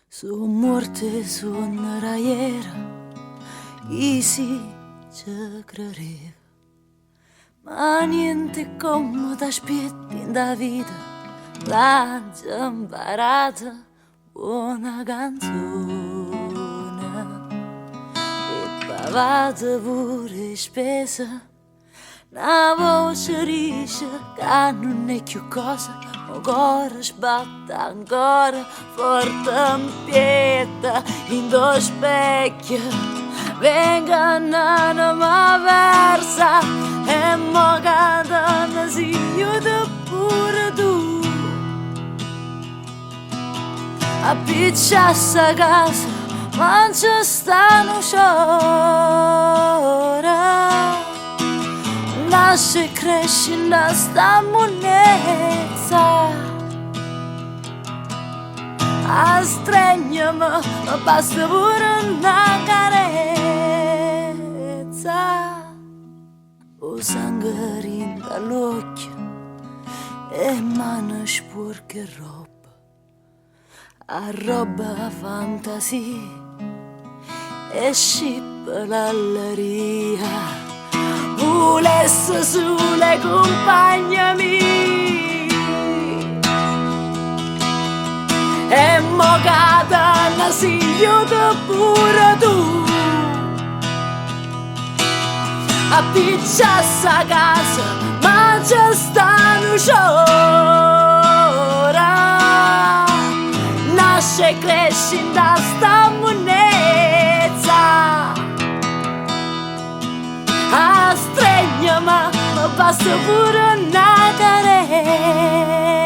Su morte su una raiera, easy ci credeva. Ma niente come da spietti in da vita, l'ha già imparata buona canzone. E pavata pure spesa, una voce dice che non è più cosa, ma cuore sbatte ancora forte in pieta in do specchio. Venga un'anima versa e mo cadana si chiude pure tu. A picciassa casa ma ci stanno sciora. Nasce crescendo sta monezza, a strengermi basta pure una carezza. O sangue rinda all'occhio e mano sporche roba, a roba fantasia e scippa l'alleria. Volesse sulle compagna mia e mo cadana si chiude pure tu. A picciassa casa ma ci stanno sciora. Nasce e cresce da sta monezza, a stregna ma basta pure una carezza.